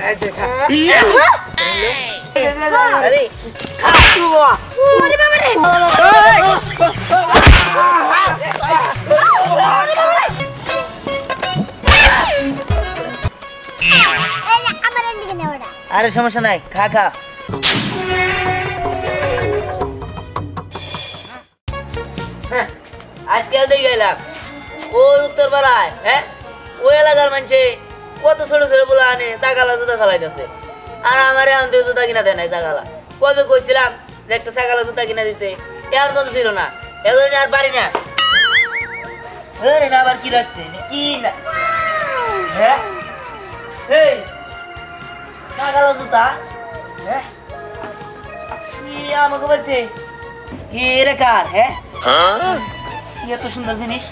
এই যে খা আরে খা তুই ওরে বাবা রে আরে সমস্যা নাই খা খা আজকে দেখে গেলাম ওই উত্তর পাড়ায় হ্যাঁ ওই এলাকার মানুষে কত ছোট ছোট বলে আনে চাকালা জুতা খেলাইতেছে আর আমার এখন জুতা কিনা দেয় নাই চাকালা কবে কইছিলাম যে একটা চাকালা জুতা কিনা দিতে এর তো দিল না এখন আর পারি না আবার কি রাখছে কি না হ্যাঁ এই চাকালা জুতা হ্যাঁ আমাকে বলছে এরে কার হ্যাঁ এত সুন্দর জিনিস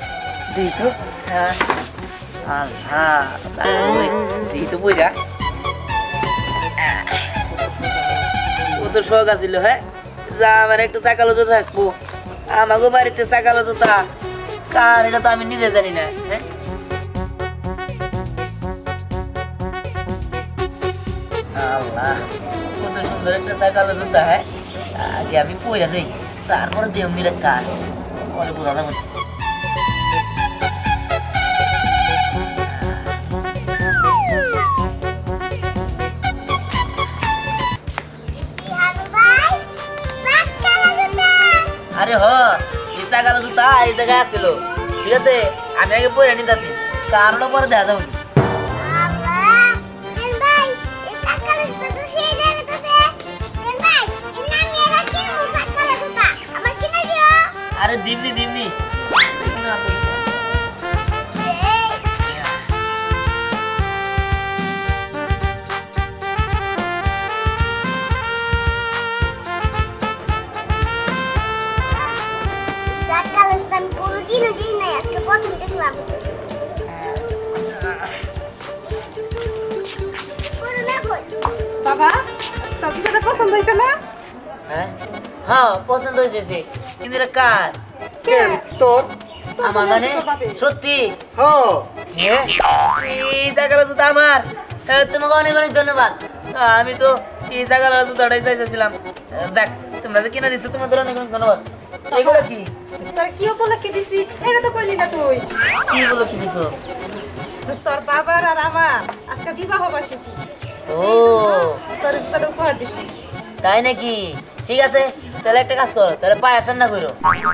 দিই তো হ্যাঁ দিই তো বুঝা ও তো শখ আছিল হ্যাঁ যা আমার একটু চাকালো জুতা থাকবো আমাকে বাড়িতে চাকালো জুতা কার এটা তো আমি নিজে জানি না হ্যাঁ আল্লাহ কত সুন্দর একটা চাকালো জুতা হ্যাঁ আগে আমি পয়সা দিই তারপরে দেহ মিলে কার পরে বোঝা যাবে আরে হ এই চাকালো জুতা এই জায়গায় আসছিল ঠিক আছে আমি আগে পয়সা নিতে কারণও পরে দেখা যাবে আরে দিমনি দিমনি বাবা তোর কি এটা পছন্দ হইছে না হ্যাঁ হ্যাঁ পছন্দ হয়েছে কিন্তু এটা কার কে তোর আমার মানে সত্যি হ্যাঁ এই জায়গার জুতা আমার তোমাকে অনেক অনেক ধন্যবাদ আমি তো এই জায়গার জুতাটাই চাইছিলাম দেখ তোমরা যে কিনা দিচ্ছ তোমাদের অনেক অনেক ধন্যবাদ এগুলো কি তোর কি উপলক্ষে দিছি এটা তো কইলি না তুই কি উপলক্ষে দিছো তোর বাবার আর আমার আজকে বিবাহ বার্ষিকী ও তোর জুতাটা উপহার দিছি তাই নাকি ঠিক আছে তাহলে একটা কাজ করো তাহলে পায়েস রান্না করো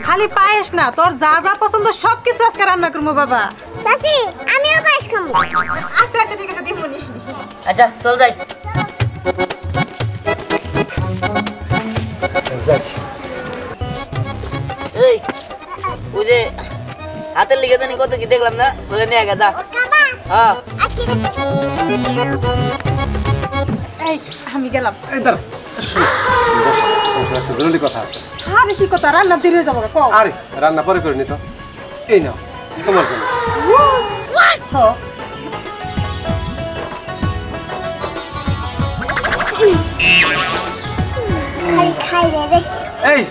খালি পায়েস না তোর যা যা পছন্দ সব কিছু আজকে রান্না করবো বাবা চাচি আমিও পায়েস খাবো আচ্ছা আচ্ছা ঠিক আছে দিমুনি আচ্ছা চল যাই এই ওই যে হাতের লিখে জানি কত কি দেখলাম না বলে নিয়ে গেছা হ্যাঁ এই আমি গেলাম এই দাঁড়া একটা জরুরি কথা আছে আরে কি কথা রান্না দেরি হয়ে যাবো কো আরে রান্না পরে করে নি তো এই নাও তোমার জন্য খাই রে এই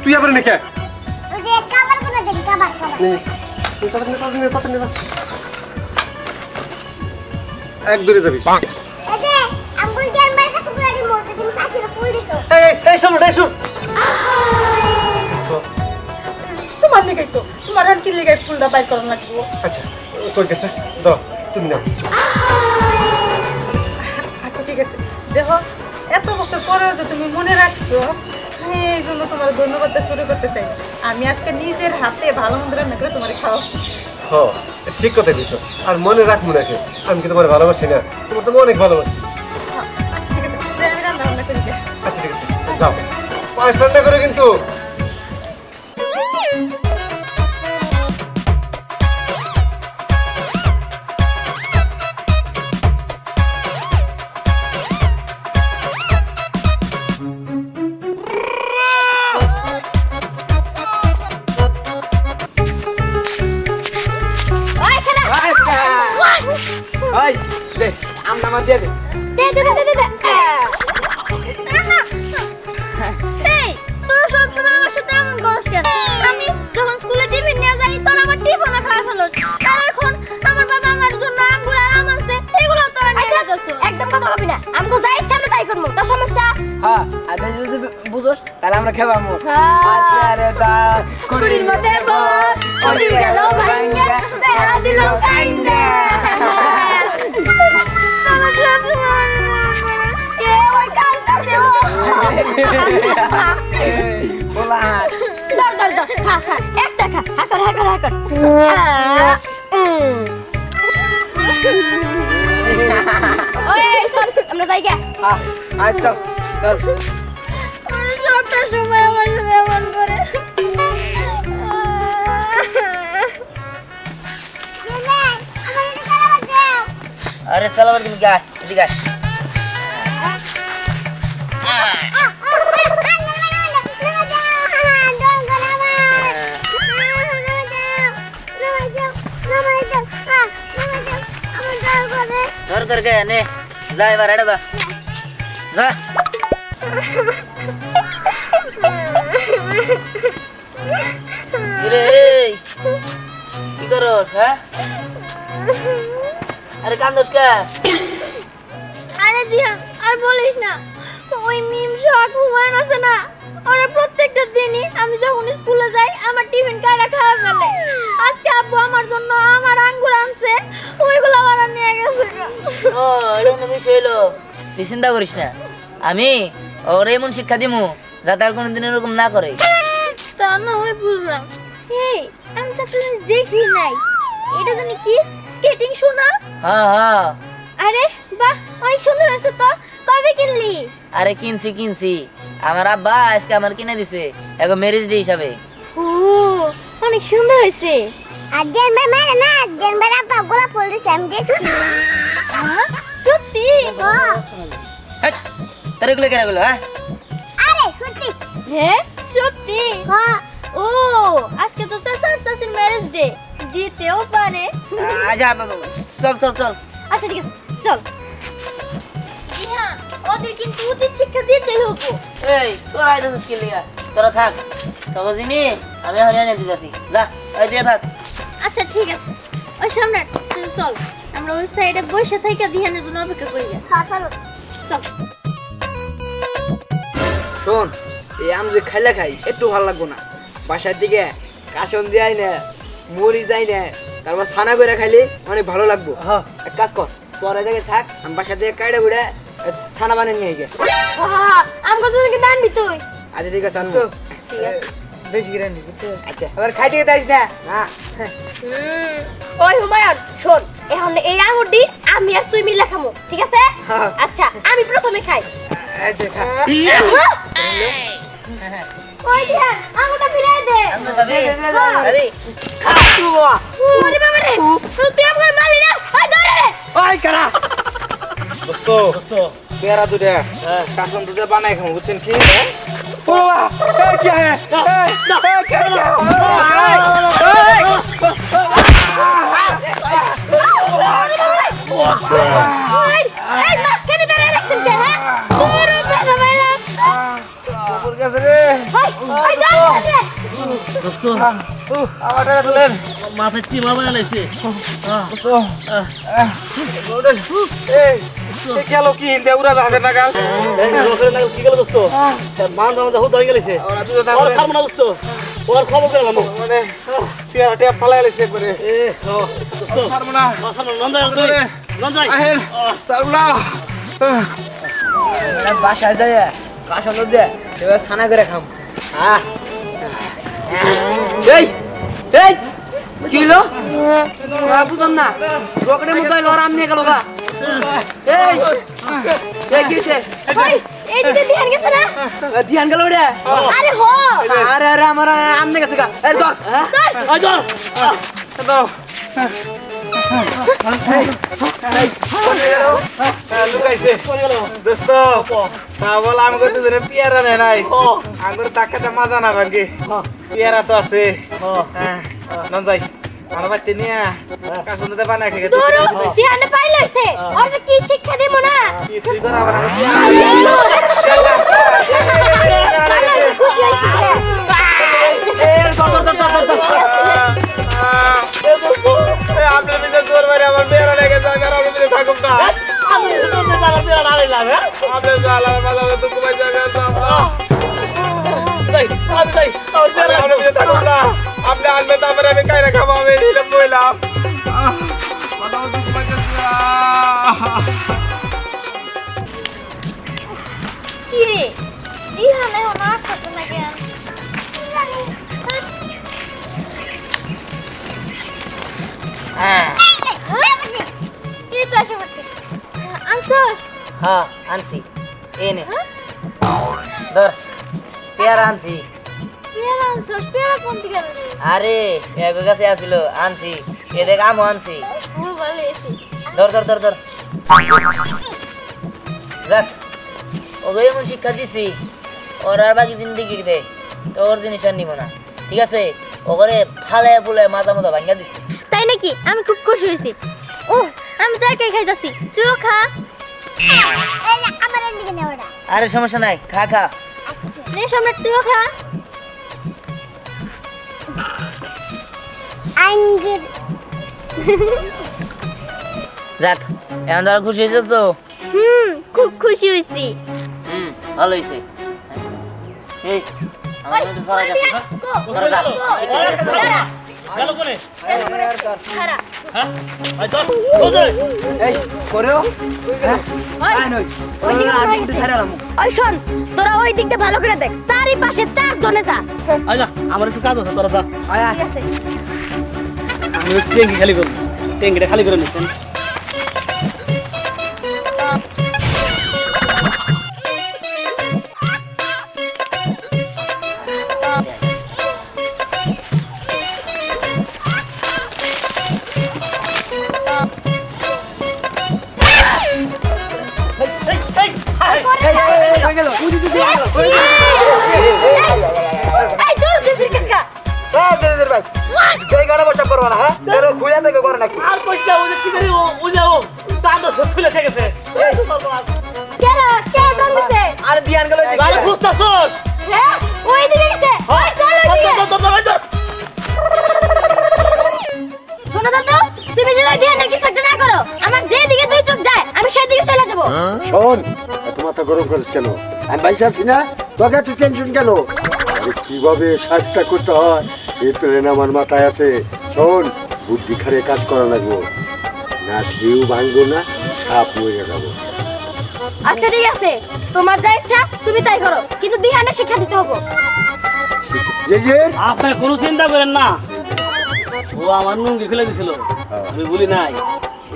তুই আবার নে কে ওই যে খাবার কোনা দেখি খাবার নে তুই তাড়াতাড়ি নে এক দূরে যাবি এই যে আঙ্গুল দিয়ে আমার কাছে পুরো দি মোতে তুমি চাচির ফুল দিছো এই শোন তোমার লিগাই তো তোমার আর কি লিগাই ফুলটা বাইর করা লাগবো আচ্ছা কই গেছে দাও তুমি নাও আচ্ছা ঠিক আছে দেখো এত বছর পরেও যে তুমি মনে রাখছো এই জন্য তোমার ধন্যবাদটা শুরু করতে চাই আমি আজকে নিজের হাতে ভালো মন্দ রান্না করে তোমার খাওয়া ঠিক কথা দিছো আর মনে রাখবো নাকি আমি কি তোমার ভালোবাসি না তোমার তো অনেক ভালোবাসি আচ্ছা ঠিক আছে আমি রান্না বান্না করি আচ্ছা ঠিক আছে যাও পায়েস রান্না করে কিন্তু ওই দে আমটা মার দিয়ে দে এই তোর সব সময় আমার সাথে এমন করিস কেন আমি যখন স্কুলে টিফিন নিয়ে যাই তোর আমার টিফিনও খাওয়া ফেলস আর এখন আমার বাবা আমার জন্য আঙ্গুর আর আম আনছে এগুলো তোরা নিয়ে যাচ্ছ একদম কথা হ্যাঁ আর যদি বুঝোস তাহলে আমরা খেবামু হ্যাঁ। আরে দা কুড়ির মধ্যে বল কুড়ি গেল ভাঙ্গা দেহা দিল কাইন্দা এ ওই কালটা দেও বলা দর দর দর খা খা একটা খা হাকর হাকর হাকর ওই চল আমরা যাই গে আচ্ছা চল সবটা সময় আমার সাথে এমন করে আরে সালাম তুমি গা এদিকে আয়। ধর করকে নে যা এবার এড়ে যা রে কি করো হ্যাঁ আরে কান্দোস কে আরে দিয়া আর বলিস না ওই মিম শাক হুমায়ুন আছে না ওরা প্রত্যেকটা দিনই আমি যখন স্কুলে যাই আমার টিফিন কারা খাওয়া ফেলে আজকে আব্বু আমার জন্য আমার আঙ্গুর আনছে ওইগুলো ওরা নিয়ে গেছে ও এটা কোনো বিষয় হলো তুই চিন্তা করিস না আমি ওর এমন শিক্ষা দিমু যাতে আর কোনোদিন এরকম না করে তা না হয় বুঝলাম এই আমি তো একটা জিনিস দেখি নাই এটা জানি কি স্কেটিং শু না হ্যাঁ হ্যাঁ আরে বাহ অনেক সুন্দর আছে তো কবে কিনলি আরে কিনছি আমার আব্বা আজকে আমার কিনে দিছে এখন ম্যারেজ ডে হিসাবে ও অনেক সুন্দর হয়েছে আজেন ভাই মানে না আজেন ভাই আপা গোলাপ ফুল দিছে আমি দেখছি সত্যি হেট, তোর এগুলো কেন এগুলো হ্যাঁ আরে সত্যি হ্যাঁ সত্যি হ্যাঁ ও আজকে তো চাচার ম্যারেজ ডে দিতেও পারে আচ্ছা চল চল চল আচ্ছা ঠিক আছে চল ইহা ওদের কিন্তু উচিত শিক্ষা দিতেই হবে এই তোরা এটা মুশকিল লিয়া তোরা থাক তবে জিনি আমি হরিয়ানা দিতেছি যা এই দিয়ে থাক আচ্ছা ঠিক আছে ওই সামনে তুই চল আমরা ওই সাইডে বসে থেকে ধ্যানের জন্য অপেক্ষা করি হ্যাঁ চলো চল শোন এই আম যে খাইলে খাই একটু ভালো লাগবো না বাসার দিকে কাশন দেয় না মুড়ি যাই না তারপর ছানা করে খাইলে অনেক ভালো লাগবো এক কাজ কর তোর এই জায়গায় থাক আমি বাসার দিকে কাইড়ে বুড়ে ছানা বানিয়ে নিয়ে গে আমগো তুমি কি দানবি তুই আচ্ছা ঠিক আছে আনবো ঠিক আছে বেশি করে আনবি বুঝছো আচ্ছা আবার খাইতে যাইস না না ওই হুমায়ুন শোন এখন এই আঙুরটি আমি আর তুই মিলে খামু ঠিক আছে হ্যাঁ। আচ্ছা আমি প্রথমে খাই আচ্ছা খা ওই ধ্যান আঙুরটা ফিরাই দে আমি খাবি খাবি ওরে বাবা রে তুই আমার মালি না ওই ধরে রে ওই কারা দোস্ত পেয়ারা দুটা কাসন দুটা বানাই খাবো বুঝছেন কি ও বাবা কি হ্যায় ওই এই মাঝখানে দাঁড়ায় রাখছেন কে হ্যাঁ তোর বাবা মাইলা ওর কাছে রে ওই দাঁড়ায় রে দোস্ত আমার টাকা তুলেন মাথায় চিমা বানা লাইছে এই গেল কি হিন্দে উড়া জাহাজের নাগাল কি গেল দোস্ত মান রাম যা হয়ে গেছে ওরা দুটো ওর খাবো না দোস্ত ওর খবর করে নামো মানে পেয়ারা টেপ ফালাই লেছে একবারে এ দোস্ত ছাড়বো না আসানো নন্দাই আহেন ছাড়বো না বাসায় যায় কাশন দে এবার ছানা করে খাম এই এই কি হলো বুঝলাম না রকেটের মধ্যে লড় আম নিয়ে গেল গা এই কি হয়েছে ওই এই দিকে ধ্যান গেছে না ধ্যান গেল রে আরে হো আরে আরে আমার আম নিয়ে গেছে গা এই ধর আই ধর দাও লুকাইছে দোস্ত তা বল আমি কত দিনে পেয়ারা নেই নাই আঙ্গুর তাকাতে মাজা না ভাঙ্গি পেয়ারা তো আছে নন যাই আমার বাচ্চা নিয়ে কাসুন দিতে বানাই খেয়ে তোর ধ্যান পাই লইছে আর কি শিক্ষা দেব না কি তুই কর আবার খুশি হইছে আপনার বিজয় তোর বাড়ি আমার পেয়ারা লেগে যায় আর আমি থাকুক না আমি তো পেয়ারা পাইলাম হ্যাঁ আপনি জালা বাজার তো কমাই জায়গা যাই আমি যাই আমার পেয়ারা আপনি বুঝে থাকুন না আপনি আনবে তারপরে আমি কাইরা খাবো আমি নিলাম বইলাম বাজার তো কমাই কি রে দিহানে না খাতে না কেন এই তো আসে বসে আনছস হ্যাঁ আনছি এনে ধর পেয়ারা আনছি পেয়ারা আনছস পেয়ারা কোন থেকে আনলি আরে এগো কাছে আসিল আনছি এ দেখ আমও আনছি ও ভালো এসে ধর ধর ধর ধর দেখ ওকে এমন শিক্ষা দিছি ওর আর বাকি জিন্দিগি দে তোর জিনিস আর নিব না ঠিক আছে ওরে ফালে ফুলে মাথা মাথা ভাঙ্গা দিছি তাই নাকি আমি খুব খুশি হয়েছি ও আমি তো একাই খাইতাছি তুইও খা এই আমার এদিকে নে ওটা আরে সমস্যা নাই খা খা নে সম্রাট তুইও খা আঙ্গুর যাক এখন তোরা খুশি হয়েছে তো খুব খুশি হয়েছি ভালো হয়েছে এই আমার একটু সরাই যাচ্ছে তোরা যা শিক্ষা দিতেছে। গেল কোনে খারা হ্যাঁ আই চল ওদে এই করেও আই নই ওই দিকে আর ঘুরে কিন্তু গেছে। ছাড়ালাম ওই শোন তোরা ওই দিকটা ভালো করে দেখ চারিপাশে 4 জনে যা আই যা আমার একটু কাজ আছে তোরা যা আয়া ঠিক আছে আমি ট্যাঙ্কি খালি করব ট্যাঙ্কিটা খালি করে নিতেন কই গেল উদি দিদি এই দূর দিছিস কাকা ভাই এই গাড়ি বসা করবা না হ্যাঁ এরো খুইয়া থেকে করে নাকি আর কইটা ওই কি করে ও যাও তাতো সব খুলে থেকে গেছে কেরা টান দিছে আরে দিয়ান গেল গাড়ি খুঁজতাছস হ্যাঁ ওই দিকে গেছে ওই চল ওই দিকে শোনো দাদু তুমি যদি ধ্যানের কিছু একটা না করো আমার যে দিকে দুই চোখ যায় আমি সেই দিকে চলে যাব শোন এত মাথা গরম করিস কেন আমি বাইসে আছি না তোকে একটু টেনশন কেন আরে কিভাবে শাস্তা করতে হয় এই প্লেন আমার মাথায় আছে শোন বুদ্ধি খারে কাজ করা লাগবো না ঢেউ ভাঙবো না সাপ মরে যাবো আচ্ছা ঠিক আছে তোমার যা ইচ্ছা তুমি তাই করো কিন্তু ধ্যানে শিক্ষা দিতে হবে যে আপনার কোনো চিন্তা করেন না ও আমার নুঙ্গি খুলে দিছিল আমি বলি নাই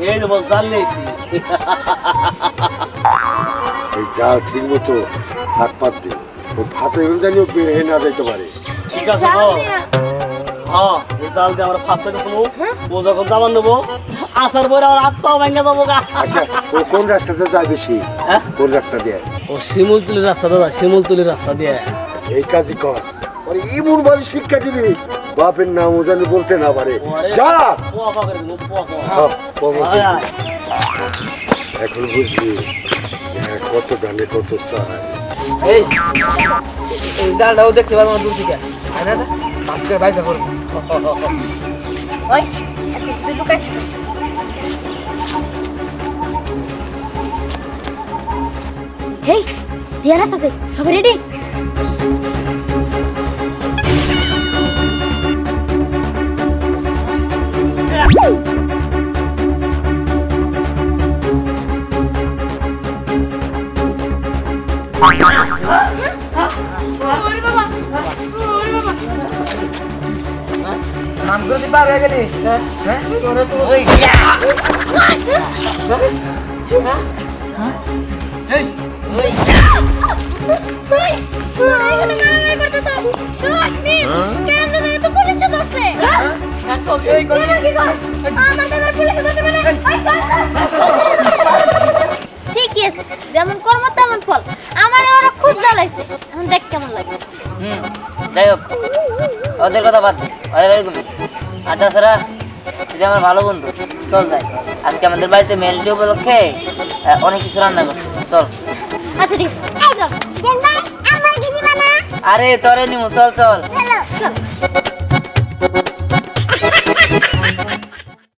এই যে বল জাল নিয়েছি এই জাল ঠিক মতো হাত পাত দিন ওই ভাতে জানিও বের হয়ে না যাইতে পারে ঠিক আছে গো হ্যাঁ এই জাল দিয়ে আমরা ফাঁস পেতে শুনবো ও যখন জামান নেবো আসার পরে আমার হাত পাও ভেঙে যাবো গা আচ্ছা ও কোন রাস্তাতে যায় বেশি হ্যাঁ? কোন রাস্তা দিয়ে ও শিমুলতলির রাস্তা দাদা শিমুলতলির রাস্তা দিয়ে এই কাজই কর ওরে ইমন ভাবে শিক্ষা দিবি বাপের নাম ও জানি বলতে না পারে যা পোয়া পোয়া করে দেবো পোয়া পোয়া হ্যাঁ, বাবা, আয়, আয়। এখন বুঝলি হ্যাঁ, কত দামে কত চায় এই এই জালটাও দেখতে পারবো দূর থেকে আয় না বাপকে বাইসা করবো ওই একটু যদি লুকাই দিছো হেই ধ্যান আসছে সবাই রেডি নাম করে পার হয়ে গেলি হ্যাঁ তোরে তো ওই ইয়া! এই ওই ইয়া! এখানে মারামারি করতেছ শোনি কেন জানি তো পুলিশে ধরছে এই কই এবার কি কর আমার দাদা পুলিশে ধরতে বলে ঠিকই আছে যেমন কর্ম তেমন ফল আমার ওরা খুব জ্বালাইছে এখন দেখ কেমন লাগে যাই হোক ওদের কথা বাদ দে ওরা এরকম আর তাছাড়া তুই যে আমার ভালো বন্ধু চল যাই আজকে আমাদের বাড়িতে মেলটি উপলক্ষে অনেক কিছু রান্না করছে চল আচ্ছা ঠিক আছে এই চল দেন ভাই আমার কি দিবা না আরে তোরে নিমু চল চল চলো চল